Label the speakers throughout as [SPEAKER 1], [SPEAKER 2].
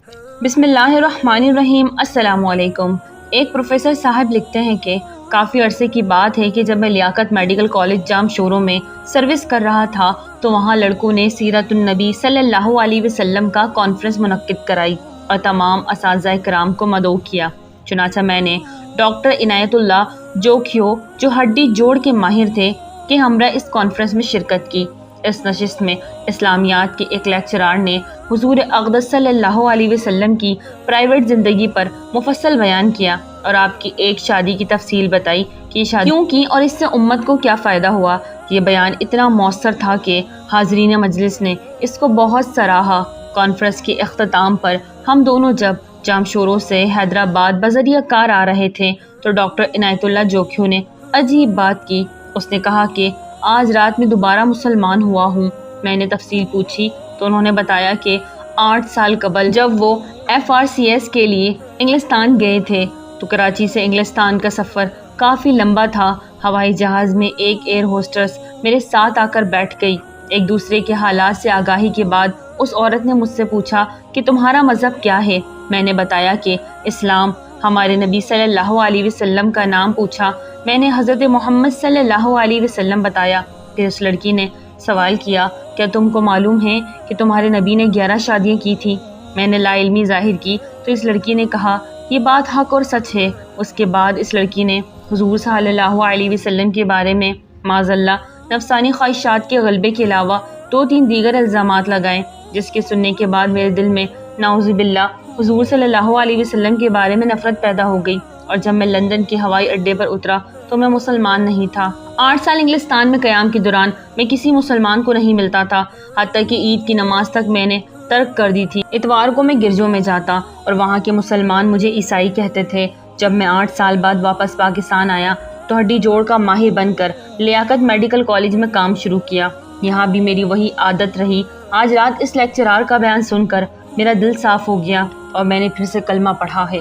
[SPEAKER 1] بسم اللہ الرحمن الرحیم۔ السلام علیکم۔ ایک پروفیسر صاحب لکھتے ہیں کہ کافی عرصے کی بات ہے کہ جب میں لیاقت میڈیکل کالج جام شوروں میں سروس کر رہا تھا تو وہاں لڑکوں نے سیرت النبی صلی اللہ علیہ وسلم کا کانفرنس منعقد کرائی اور تمام اساتذہ کرام کو مدعو کیا۔ چنانچہ میں نے ڈاکٹر عنایت اللہ جوکھیو جو ہڈی جوڑ کے ماہر تھے کہ ہمراہ اس کانفرنس میں شرکت کی۔ اس نشست میں اسلامیات کے ایک لیکچرار نے حضور اقدس صلی اللہ علیہ وسلم کی پرائیویٹ زندگی پر مفصل بیان کیا اور آپ کی ایک شادی کی تفصیل بتائی کہ یہ شادی کیوں کی اور اس سے امت کو کیا فائدہ ہوا۔ یہ بیان اتنا مؤثر تھا کہ حاضرین مجلس نے اس کو بہت سراہا۔ کانفرنس کے اختتام پر ہم دونوں جب جامشورو سے حیدرآباد بذریعہ کار آ رہے تھے تو ڈاکٹر عنایت اللہ جوکھیو نے عجیب بات کی۔ اس نے کہا کہ آج رات میں دوبارہ مسلمان ہوا ہوں۔ میں نے تفصیل پوچھی تو انہوں نے بتایا کہ 8 سال قبل جب وہ FRCS کے لیے انگلستان گئے تھے تو کراچی سے انگلستان کا سفر کافی لمبا تھا۔ ہوائی جہاز میں ایک ایئر ہوسٹس میرے ساتھ آ کر بیٹھ گئی۔ ایک دوسرے کے حالات سے آگاہی کے بعد اس عورت نے مجھ سے پوچھا کہ تمہارا مذہب کیا ہے۔ میں نے بتایا کہ اسلام۔ ہمارے نبی صلی اللہ علیہ وسلم کا نام پوچھا۔ میں نے حضرت محمد صلی اللہ علیہ وسلم بتایا۔ پھر اس لڑکی نے سوال کیا کیا تم کو معلوم ہے کہ تمہارے نبی نے 11 شادیاں کی تھیں؟ میں نے لا علمی ظاہر کی تو اس لڑکی نے کہا یہ بات حق اور سچ ہے۔ اس کے بعد اس لڑکی نے حضور صلی اللہ علیہ وسلم کے بارے میں معاذ اللہ نفسانی خواہشات کے غلبے کے علاوہ 2-3 دیگر الزامات لگائے، جس کے سننے کے بعد میرے دل میں نعوذ باللہ حضور صلی اللہ علیہ وسلم کے بارے میں نفرت پیدا ہو گئی، اور جب میں لندن کے ہوائی اڈے پر اترا تو میں مسلمان نہیں تھا۔ 8 سال انگلستان میں قیام کے دوران میں کسی مسلمان کو نہیں ملتا تھا، حتیٰ کہ عید کی نماز تک میں نے ترک کر دی تھی۔ اتوار کو میں گرجوں میں جاتا اور وہاں کے مسلمان مجھے عیسائی کہتے تھے۔ جب میں 8 سال بعد واپس پاکستان آیا تو ہڈی جوڑ کا ماہر بن کر لیاقت میڈیکل کالج میں کام شروع کیا۔ یہاں بھی میری وہی عادت رہی۔ آج رات اس لیکچرار کا بیان سن کر میرا دل صاف ہو گیا اور میں نے پھر سے کلمہ پڑھا ہے۔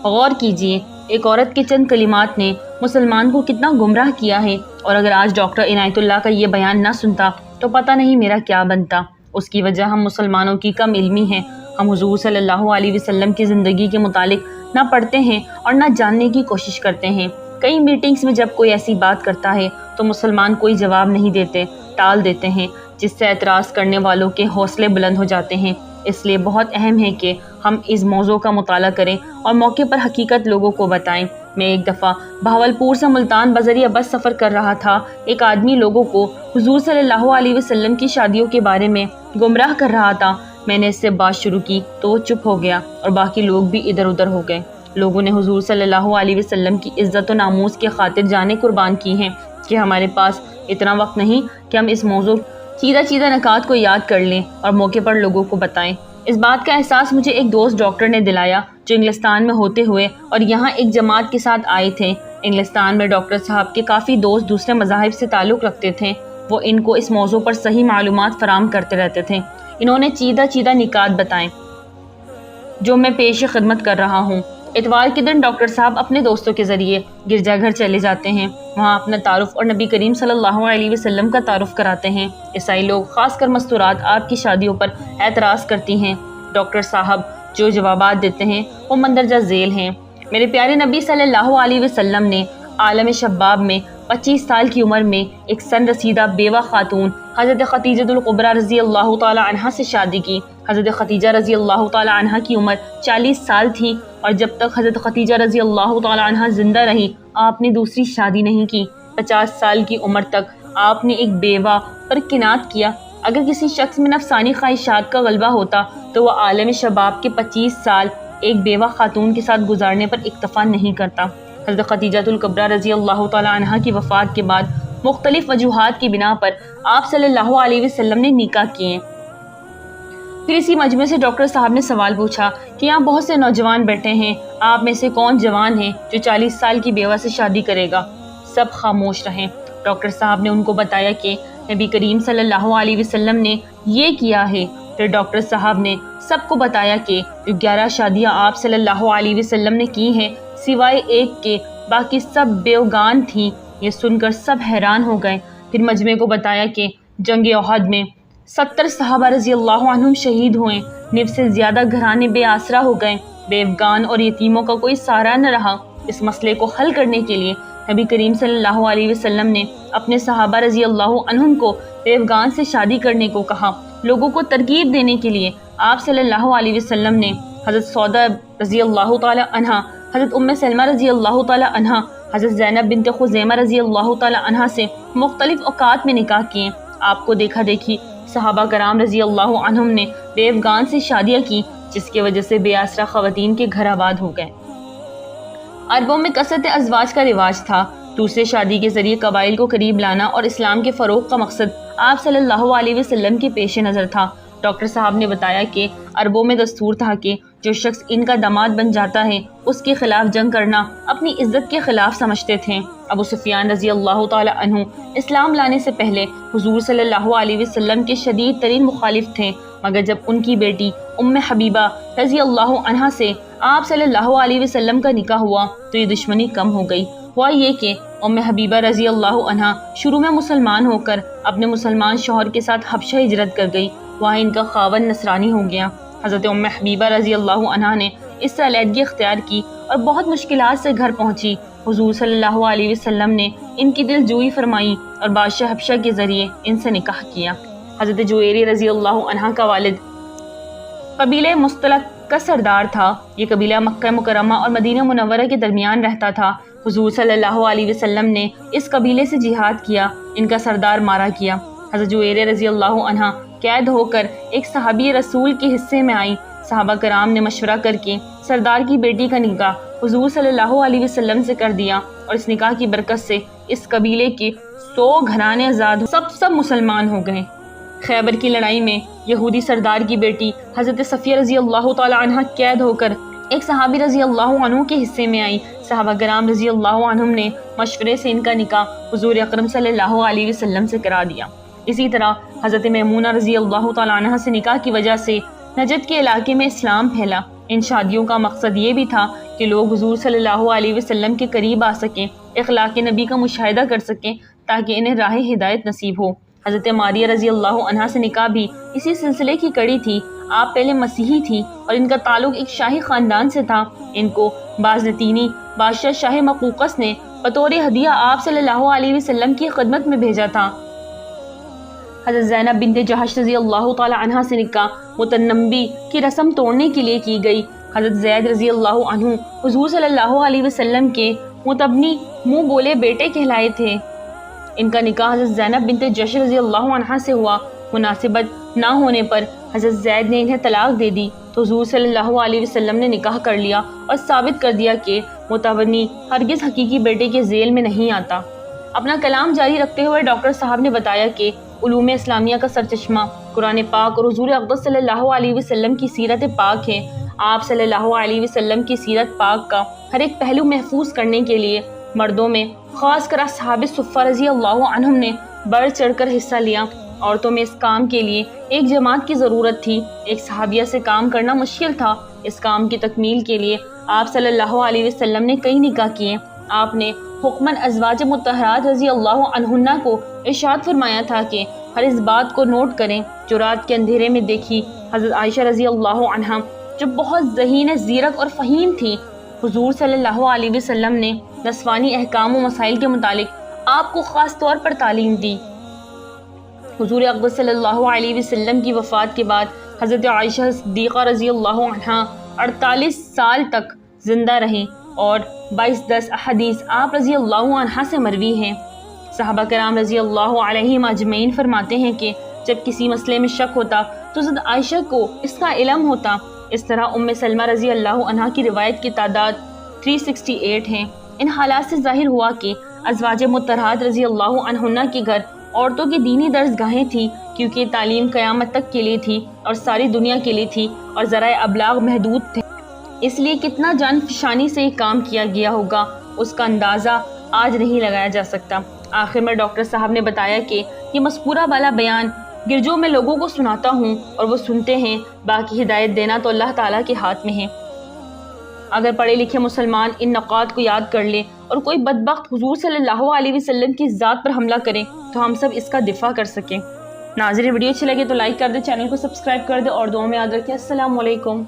[SPEAKER 1] غور کیجئے، ایک عورت کے چند کلمات نے مسلمان کو کتنا گمراہ کیا ہے، اور اگر آج ڈاکٹر عنایت اللہ کا یہ بیان نہ سنتا تو پتہ نہیں میرا کیا بنتا۔ اس کی وجہ ہم مسلمانوں کی کم علمی ہے۔ ہم حضور صلی اللہ علیہ وسلم کی زندگی کے متعلق نہ پڑھتے ہیں اور نہ جاننے کی کوشش کرتے ہیں۔ کئی میٹنگز میں جب کوئی ایسی بات کرتا ہے تو مسلمان کوئی جواب نہیں دیتے، ٹال دیتے ہیں، جس سے اعتراض کرنے والوں کے حوصلے بلند ہو جاتے ہیں۔ اس لیے بہت اہم ہے کہ ہم اس موضوع کا مطالعہ کریں اور موقع پر حقیقت لوگوں کو بتائیں۔ میں ایک دفعہ بہاولپور سے ملتان بذریعہ بس سفر کر رہا تھا۔ ایک آدمی لوگوں کو حضور صلی اللہ علیہ وسلم کی شادیوں کے بارے میں گمراہ کر رہا تھا۔ میں نے اس سے بات شروع کی تو وہ چپ ہو گیا اور باقی لوگ بھی ادھر ادھر ہو گئے۔ لوگوں نے حضور صلی اللہ علیہ وسلم کی عزت و ناموس کے خاطر جانیں قربان کی ہیں کہ ہمارے پاس اتنا وقت نہیں کہ ہم اس موضوع چیدہ نکات کو یاد کر لیں اور موقع پر لوگوں کو بتائیں۔ اس بات کا احساس مجھے ایک دوست ڈاکٹر نے دلایا جو انگلستان میں ہوتے ہوئے اور یہاں ایک جماعت کے ساتھ آئے تھے۔ انگلستان میں ڈاکٹر صاحب کے کافی دوست دوسرے مذاہب سے تعلق رکھتے تھے۔ وہ ان کو اس موضوع پر صحیح معلومات فراہم کرتے رہتے تھے۔ انہوں نے چیدہ نکات بتائیں جو میں پیش خدمت کر رہا ہوں۔ اتوار کے دن ڈاکٹر صاحب اپنے دوستوں کے ذریعے گرجا گھر چلے جاتے ہیں، وہاں اپنا تعارف اور نبی کریم صلی اللہ علیہ وسلم کا تعارف کراتے ہیں۔ عیسائی لوگ خاص کر مستورات آپ کی شادیوں پر اعتراض کرتی ہیں۔ ڈاکٹر صاحب جو جوابات دیتے ہیں وہ مندرجہ ذیل ہیں۔ میرے پیارے نبی صلی اللہ علیہ وسلم نے عالم شباب میں 25 سال کی عمر میں ایک سن رسیدہ بیوہ خاتون حضرت خدیجہ الکبریٰ رضی اللہ تعالی عنہا سے شادی کی۔ حضرت خدیجہ رضی اللہ تعالی عنہا کی عمر 40 سال تھی اور جب تک حضرت خدیجہ رضی اللہ تعالی عنہا زندہ رہی آپ نے دوسری شادی نہیں کی۔ 50 سال کی عمر تک آپ نے ایک بیوہ پر قناعت کیا۔ اگر کسی شخص میں نفسانی خواہشات کا غلبہ ہوتا تو وہ عالم شباب کے 25 سال ایک بیوہ خاتون کے ساتھ گزارنے پر اکتفا نہیں کرتا۔ حضرت خدیجہ الکبریٰ رضی اللہ تعالی عنہا کی وفات کے بعد مختلف وجوہات کی بنا پر آپ صلی اللہ علیہ وسلم نے نکاح کیے۔ پھر اسی مجمع سے ڈاکٹر صاحب نے سوال پوچھا کہ یہاں بہت سے نوجوان بیٹھے ہیں، آپ میں سے کون جوان ہے جو 40 سال کی بیوہ سے شادی کرے گا؟ سب خاموش رہیں۔ ڈاکٹر صاحب نے ان کو بتایا کہ نبی کریم صلی اللہ علیہ وسلم نے یہ کیا ہے۔ پھر ڈاکٹر صاحب نے سب کو بتایا کہ جو 11 شادیاں آپ صلی اللہ علیہ وسلم نے کی ہیں سوائے ایک کے باقی سب بیوگان تھیں۔ یہ سن کر سب حیران ہو گئے۔ پھر مجمع کو بتایا کہ جنگ احد میں 70 صحابہ رضی اللہ عنہم شہید ہوئے، نصف سے زیادہ گھرانے بے آسرا ہو گئے، بے افغان اور یتیموں کا کوئی سہارا نہ رہا۔ اس مسئلے کو حل کرنے کے لیے نبی کریم صلی اللہ علیہ وسلم نے اپنے صحابہ رضی اللہ عنہم کو بے افغان سے شادی کرنے کو کہا۔ لوگوں کو ترغیب دینے کے لیے آپ صلی اللہ علیہ وسلم نے حضرت سودا رضی اللہ تعالی عنہا، حضرت ام سلمہ رضی اللہ تعالی عنہا، حضرت زینب بنت خزیمہ رضی اللہ تعالی عنہا سے مختلف اوقات میں نکاح کیے۔ آپ کو دیکھا دیکھی صحابہ کرام رضی اللہ عنہم نے بے افغان سے شادیاں کی، جس کی وجہ سے بے آسرا خواتین کے گھر آباد ہو گئے۔ عربوں میں کثرت ازواج کا رواج تھا۔ دوسرے شادی کے ذریعے قبائل کو قریب لانا اور اسلام کے فروغ کا مقصد آپ صلی اللہ علیہ وسلم کے پیش نظر تھا۔ ڈاکٹر صاحب نے بتایا کہ عربوں میں دستور تھا کہ جو شخص ان کا داماد بن جاتا ہے اس کے خلاف جنگ کرنا اپنی عزت کے خلاف سمجھتے تھے۔ ابو سفیان رضی اللہ تعالی عنہ اسلام لانے سے پہلے حضور صلی اللہ علیہ وسلم کے شدید ترین مخالف تھے، مگر جب ان کی بیٹی ام حبیبہ رضی اللہ عنہا سے آپ صلی اللہ علیہ وسلم کا نکاح ہوا تو یہ دشمنی کم ہو گئی۔ ہوا یہ کہ ام حبیبہ رضی اللہ عنہا شروع میں مسلمان ہو کر اپنے مسلمان شوہر کے ساتھ حبشہ ہجرت کر گئی، وہاں ان کا خاوند نصرانی ہو گیا۔ حضرت ام حبیبہ رضی اللہ عنہا نے اس سے علیحدگی اختیار کی اور بہت مشکلات سے گھر پہنچی۔ حضور صلی اللہ علیہ وسلم نے ان کی دل جوئی فرمائی اور بادشاہ حبشہ کے ذریعے ان سے نکاح کیا۔ حضرت جویری رضی اللہ عنہا کا والد قبیلہ مستلق کا سردار تھا۔ یہ قبیلہ مکہ مکرمہ اور مدینہ منورہ کے درمیان رہتا تھا۔ حضور صلی اللہ علیہ وسلم نے اس قبیلے سے جہاد کیا، ان کا سردار مارا کیا۔ حضرت جویریہ رضی اللہ عنہا قید ہو کر ایک صحابی رسول کے حصے میں آئی۔ صحابہ کرام نے مشورہ کر کے سردار کی بیٹی کا نکاح حضور صلی اللہ علیہ وسلم سے کر دیا، اور اس نکاح کی برکت سے اس قبیلے کے 100 گھرانے آزاد سب مسلمان ہو گئے۔ خیبر کی لڑائی میں یہودی سردار کی بیٹی حضرت صفیہ رضی اللہ تعالی عنہ قید ہو کر ایک صحابی رضی اللہ عنہ کے حصے میں آئی۔ صحابہ کرام رضی اللہ عنہم نے مشورے سے ان کا نکاح حضور اکرم صلی اللہ علیہ وسلم سے کرا دیا۔ اسی طرح حضرت میمونہ رضی اللہ تعالی عنہ سے نکاح کی وجہ سے نجد کے علاقے میں اسلام پھیلا۔ ان شادیوں کا مقصد یہ بھی تھا کہ لوگ حضور صلی اللہ علیہ وسلم کے قریب آ سکیں، اخلاق نبی کا مشاہدہ کر سکیں تاکہ انہیں راہ ہدایت نصیب ہو۔ حضرت ماریہ رضی اللہ عنہا سے نکاح بھی اسی سلسلے کی کڑی تھی۔ آپ پہلے مسیحی تھی اور ان کا تعلق ایک شاہی خاندان سے تھا۔ ان کو بازنطینی بادشاہ شاہ مقوقس نے بطور ہدیہ آپ صلی اللہ علیہ وسلم کی خدمت میں بھیجا تھا۔ حضرت زینب بنت جہش رضی اللہ تعالی عنہا سے نکاح متنبی کی رسم توڑنے کے لیے کی گئی۔ حضرت زید رضی اللہ عنہ حضور صلی اللہ علیہ وسلم کے متبنی منہ بولے بیٹے کہلائے تھے۔ ان کا نکاح حضرت زینب بنت جہش رضی اللہ عنہا سے ہوا۔ مناسبت نہ ہونے پر حضرت زید نے انہیں طلاق دے دی تو حضور صلی اللہ علیہ وسلم نے نکاح کر لیا اور ثابت کر دیا کہ متبنی ہرگز حقیقی بیٹے کے ذیل میں نہیں آتا۔ اپنا کلام جاری رکھتے ہوئے ڈاکٹر صاحب نے بتایا کہ علوم اسلامیہ کا سرچشمہ قرآن پاک اور حضور اقدس صلی اللہ علیہ وسلم کی سیرت پاک ہے۔ آپ صلی اللہ علیہ وسلم کی سیرت پاک کا ہر ایک پہلو محفوظ کرنے کے لیے مردوں میں خاص کر اصحاب صفہ رضی اللہ عنہم نے بڑھ چڑھ کر حصہ لیا۔ عورتوں میں اس کام کے لیے ایک جماعت کی ضرورت تھی۔ ایک صحابیہ سے کام کرنا مشکل تھا۔ اس کام کی تکمیل کے لیے آپ صلی اللہ علیہ وسلم نے کئی نکاح کیے۔ آپ نے حکماً ازواج مطہرات رضی اللہ عنہن کو ارشاد فرمایا تھا کہ ہر اس بات کو نوٹ کریں جو رات کے اندھیرے میں دیکھی۔ حضرت عائشہ رضی اللہ عنہا جو بہت ذہین، زیرک اور فہیم تھی، حضور صلی اللہ علیہ وسلم نے نسوانی احکام و مسائل کے متعلق آپ کو خاص طور پر تعلیم دی۔ حضور اقدس صلی اللہ علیہ وسلم کی وفات کے بعد حضرت عائشہ صدیقہ رضی اللہ عنہا 48 سال تک زندہ رہیں اور 22 احادیث آپ رضی اللہ عنہا سے مروی ہیں۔ صحابہ کرام رضی اللہ علیہم اجمعین فرماتے ہیں کہ جب کسی مسئلے میں شک ہوتا تو حضرت عائشہ کو اس کا علم ہوتا۔ اس طرح ام سلمہ رضی اللہ عنہا کی روایت کی تعداد 368 ہیں۔ ان حالات سے ظاہر ہوا کہ ازواج مطہرات رضی اللہ عنہن کے گھر عورتوں کی دینی درس گاہیں تھیں، کیونکہ تعلیم قیامت تک کے لیے تھی اور ساری دنیا کے لیے تھی اور ذرائع ابلاغ محدود تھے۔ اس لیے کتنا جان فشانی سے یہ کام کیا گیا ہوگا اس کا اندازہ آج نہیں لگایا جا سکتا۔ آخر میں ڈاکٹر صاحب نے بتایا کہ یہ مذکورہ والا بیان گرجوں میں لوگوں کو سناتا ہوں اور وہ سنتے ہیں، باقی ہدایت دینا تو اللہ تعالیٰ کے ہاتھ میں ہے۔ اگر پڑھے لکھے مسلمان ان نقاط کو یاد کر لیں اور کوئی بدبخت حضور صلی اللہ علیہ وسلم کی ذات پر حملہ کریں تو ہم سب اس کا دفاع کر سکیں۔ ناظرین ویڈیو اچھی لگے تو لائک کر دیں، چینل کو سبسکرائب کر دیں اور دعاؤں میں یاد رکھیں۔ السلام علیکم۔